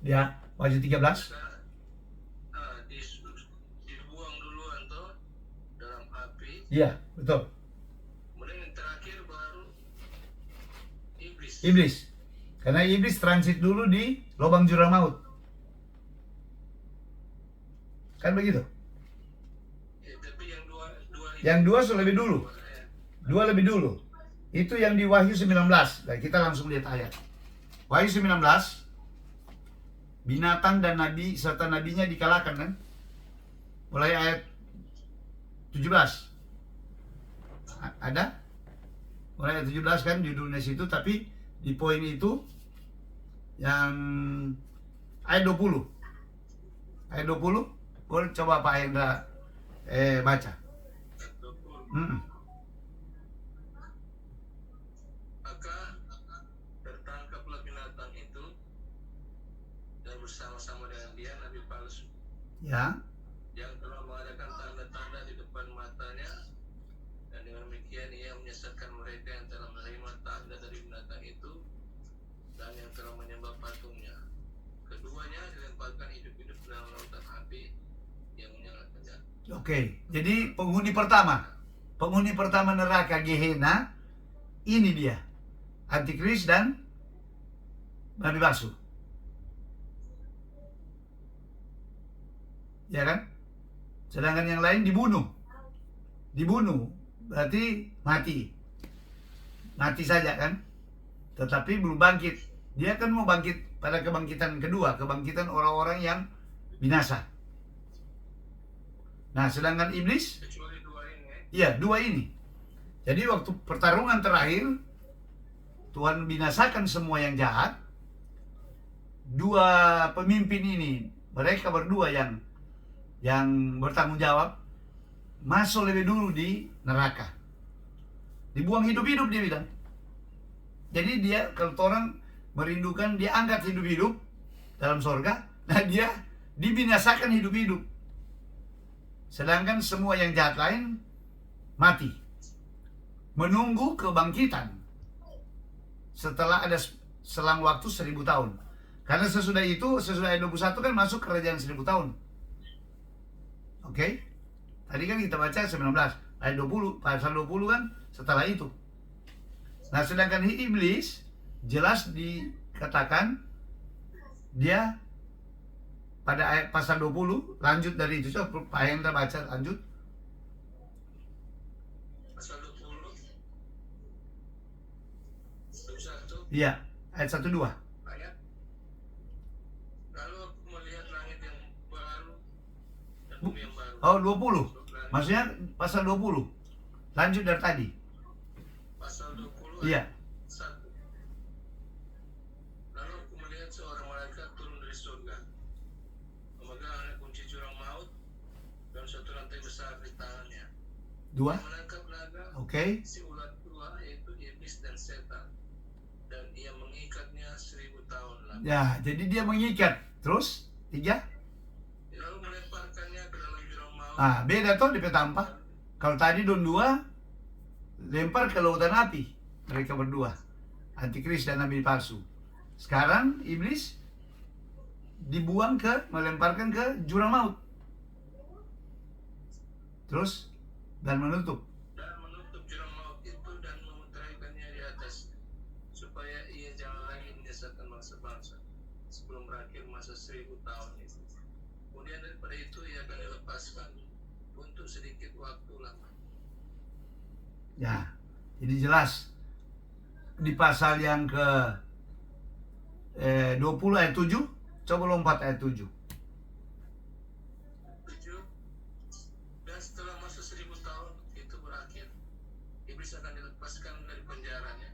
Ya, Wahyu 13. Dibuang duluan tuh dalam api. Iya, betul. Kemudian yang terakhir baru iblis. Iblis. Karena iblis transit dulu di lubang jurang maut. Kan begitu? Ya, tapi yang dua lebih dulu. Dua lebih dulu. Itu yang di Wahyu 19. Nah, kita langsung lihat ayat. Wahyu 19. Binatang dan nabi serta nabinya dikalahkan kan? Mulai ayat 17. Ada? Mulai ayat 17 kan judulnya situ, tapi di poin itu yang ayat 20. Ayat 20 boleh coba Pak Hendra baca. Maka tertangkaplah binatang itu dan bersama-sama dengan dia nabi palsu. Ya. Yang telah mengadakan tanda-tanda di depan matanya, dan dengan demikian ia menyesatkan mereka yang telah menerima tanda dari binatang itu dan yang telah menyembah patungnya. Keduanya dilemparkan hidup-hidup dalam lautan api yang menyala-nyala. Oke, jadi penghuni pertama neraka Gehenna, ini dia, Antikris dan nabi palsu. Ya kan? Sedangkan yang lain dibunuh. Berarti mati saja kan? Tetapi belum bangkit. Dia kan mau bangkit pada kebangkitan kedua, kebangkitan orang-orang yang binasa. Nah, sedangkan iblis, Kecuali dua ini. iya, dua ini. Jadi waktu pertarungan terakhir, Tuhan binasakan semua yang jahat. Dua pemimpin ini, mereka berdua yang bertanggung jawab, masuk lebih dulu di neraka. Dibuang hidup-hidup dia bilang. Jadi dia, kalau orang merindukan, dia angkat hidup-hidup dalam sorga, nah dia dibinasakan hidup-hidup. Sedangkan semua yang jahat lain mati, menunggu kebangkitan setelah ada selang waktu 1000 tahun. Karena sesudah ayat 21 kan masuk kerajaan 1000 tahun. Oke? Tadi kan kita baca 19 ayat 20, pasal 20 kan setelah itu. Nah, sedangkan iblis jelas dikatakan dia pada ayat pasal 20, lanjut dari itu. Coba Pak Hendra baca lanjut. Pasal 20 21. Iya, ayat 1-2. Ayat. Lalu aku melihat langit yang baru dan bumi yang baru. Oh, 20. Maksudnya pasal 20. Lanjut dari tadi. Pasal 20 Iya. ayat 1. Lalu aku melihat seorang malaikat turun dari surga, memegang kunci jurang maut dan suatu rantai besar di tangannya. 2. Dia menangkap naga, Oke. si ulat tua, yaitu iblis dan setan, dan ia mengikatnya 1000 tahun lagi. Ya, jadi dia mengikat. Terus 3. Lalu melemparkannya ke dalam jurang maut. Ah, beda tuh di peta 4. Kalau tadi Don 2 lempar ke lautan api. Mereka berdua, Antikris dan nabi palsu. Sekarang iblis melemparkan ke jurang maut. Terus dan menutup. Dan menutup jurang maut itu dan memutaraikannya di atas, supaya ia jangan lagi menyesatkan bangsa-bangsa sebelum berakhir masa 1000 tahun itu. Kemudian daripada itu ia akan dilepaskan untuk sedikit waktu lama. Ya, jadi jelas di pasal yang ke 20 ayat 7. Coba lompat ayat 7. 7. Dan setelah masa 1000 tahun itu berakhir, iblis akan dilepaskan dari penjaranya,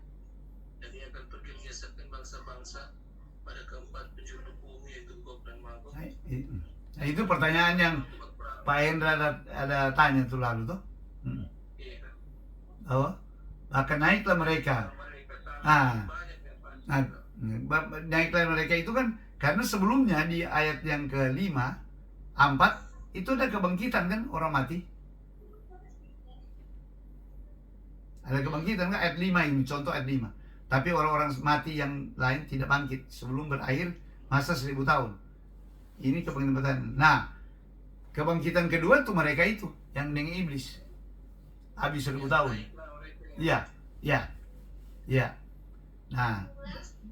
dan ia akan pergi menyesatkan bangsa-bangsa pada keempat penjuru bumi, yaitu Gog dan Magog. Nah, itu pertanyaan yang Pak Hendra ada tanya tuh lalu tuh. Iya. Oh, akan naiklah mereka. Naiklah mereka itu kan karena sebelumnya di ayat yang ke-5, 4 itu ada kebangkitan kan orang mati. Ada kebangkitan kan ayat 5 ini, contoh ayat 5. Tapi orang-orang mati yang lain tidak bangkit sebelum berakhir masa 1000 tahun. Ini kebangkitan. Nah, kebangkitan kedua tuh mereka itu yang dengan iblis. Habis 1000 tahun. Baiklah mereka yang Iya, iya, iya. Nah,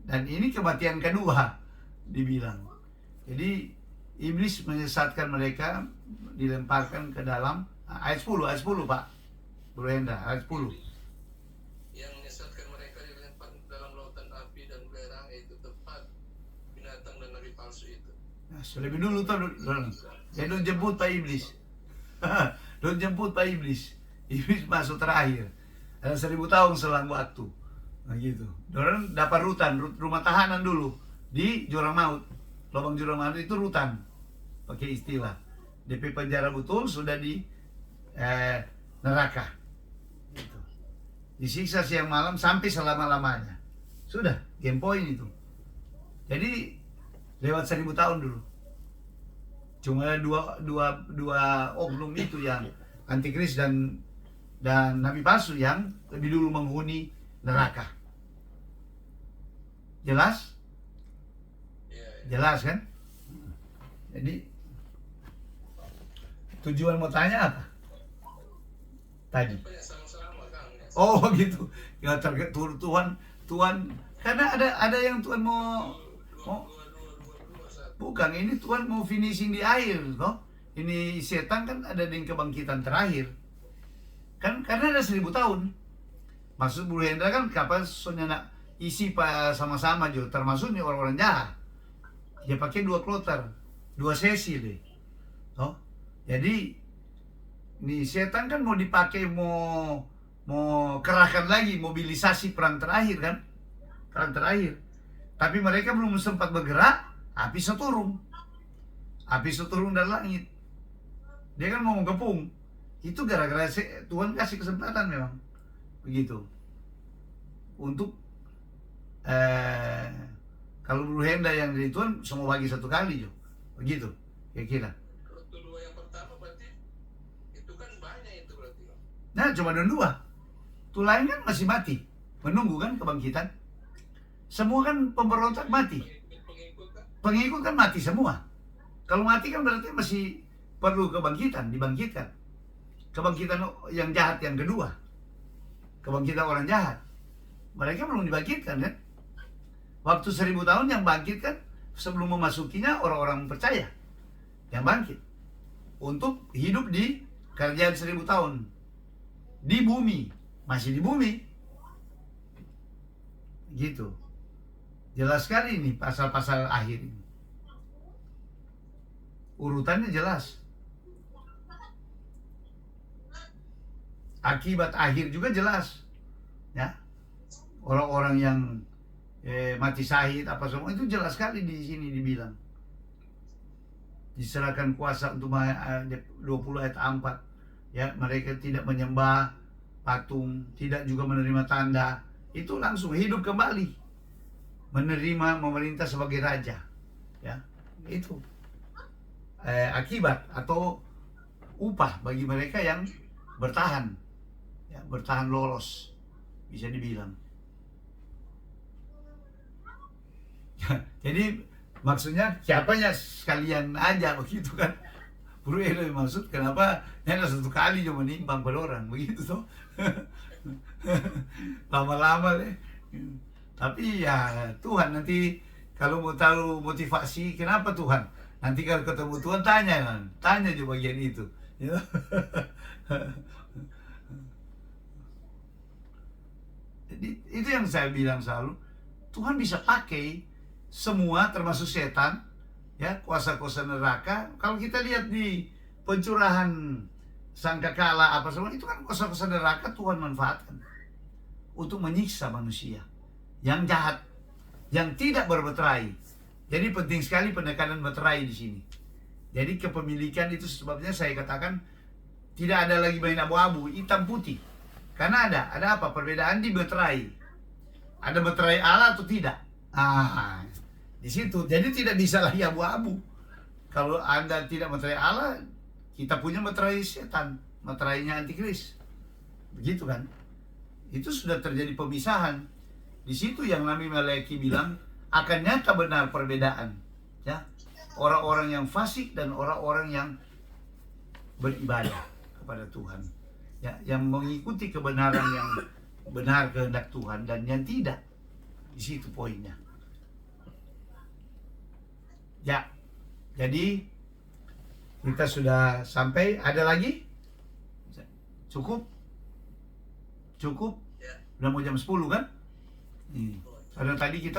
dan ini kematian kedua dibilang. Jadi iblis menyesatkan mereka, dilemparkan ke dalam ayat 10 Pak. Bro Hendra, ayat 10. yang menyesatkan mereka dilempar dalam lautan api dan belerang, yaitu tempat binatang dan nabi palsu itu. Nah, lebih dulu tuh, jadi don't jemput Pak Iblis. Don't jemput Pak Iblis. Iblis masuk terakhir. Ada 1000 tahun selang waktu. Nah gitu. Dorang dapat rutan, rumah tahanan dulu di jurang maut. Lubang jurang maut itu rutan. Pakai istilah. DP penjara betul sudah di neraka. Gitu. Disiksa siang malam sampai selama-lamanya. Sudah, game point itu. Jadi lewat 1000 tahun dulu. Cuma ada dua oknum itu yang antikris dan nabi palsu yang lebih dulu menghuni neraka. Jelas? Ya, ya. Jelas kan? Jadi tujuan mau tanya apa? Tadi. Banyak sama-sama Kang. Ya. Oh gitu. Ya Tuhan karena ada yang Tuhan mau Dua, satu. bukan, ini Tuhan mau finishing di akhir toh. Ini setan kan ada di kebangkitan terakhir. Kan karena ada 1000 tahun. Maksud Bro Hendra kan kapan soalnya nak isi sama-sama jo, termasuk nih orang-orang jahat. Dia pakai 2 kloter, 2 sesi deh. Toh. Jadi nih setan kan mau dipakai mau kerahkan lagi mobilisasi perang terakhir kan? Perang terakhir. Tapi mereka belum sempat bergerak, api seturun. Api seturun dari langit. Dia kan mau mengepung. Itu gara-gara Tuhan kasih kesempatan memang. Begitu. Untuk kalau Bro Henda yang dari Tuhan semua bagi 1 kali jo. Begitu. Kira-kira. Kalau dua yang pertama berarti itu kan banyak itu berarti. Nah, cuma ada 2. Tuh lain kan masih mati. Menunggu kan kebangkitan. Semua kan pemberontak mati. Pengikut kan. Pengikut kan mati semua. Kalau mati kan berarti masih perlu kebangkitan, dibangkitkan. Kebangkitan yang jahat yang kedua. Kebangkitan orang jahat. Mereka belum dibangkitkan kan? Waktu 1000 tahun yang bangkit kan sebelum memasukinya orang-orang percaya. Yang bangkit. Untuk hidup di kerajaan 1000 tahun. Di bumi. Masih di bumi. Gitu. Jelas sekali ini pasal-pasal akhir ini. Urutannya jelas. Akibat akhir juga jelas. Ya. Orang-orang yang mati syahid apa semua itu jelas sekali di sini dibilang. Diserahkan kuasa untuk 20 ayat 4. Ya, mereka tidak menyembah patung, tidak juga menerima tanda. Itu langsung hidup kembali. Menerima memerintah sebagai raja. Ya, itu akibat atau upah bagi mereka yang bertahan. Ya, bertahan lolos. Bisa dibilang. Jadi maksudnya siapanya sekalian aja begitu kan. Bro Elo maksud kenapa hanya 1 kali cuma menimbang pada orang begitu toh. Lama-lama deh. Tapi ya Tuhan nanti kalau mau tahu motivasi kenapa Tuhan, nanti kalau ketemu Tuhan tanya juga bagian itu. Ya. Jadi itu yang saya bilang selalu, Tuhan bisa pakai semua termasuk setan, ya, kuasa-kuasa neraka. Kalau kita lihat di pencurahan sangkakala apa semua itu kan kuasa-kuasa neraka Tuhan manfaatkan untuk menyiksa manusia yang jahat, yang tidak bermeterai. Jadi penting sekali penekanan meterai di sini. Jadi kepemilikan itu sebabnya saya katakan tidak ada lagi main abu-abu, hitam putih. Karena ada apa? Perbedaan di meterai. Ada meterai Allah atau tidak? Di situ. Jadi tidak bisa lagi abu-abu. Kalau Anda tidak meterai Allah, kita punya meterai setan, meterainya antikris. Begitu kan? Itu sudah terjadi pemisahan. Di situ yang Nabi Malaki bilang akan nyata benar perbedaan Ya, orang-orang yang fasik dan orang-orang yang beribadah kepada Tuhan. Ya, yang mengikuti kebenaran yang benar kehendak Tuhan dan yang tidak. Di situ poinnya. Ya, jadi kita sudah sampai. Ada lagi? Cukup? Cukup? Ya. Udah mau jam 10 kan? Karena tadi kita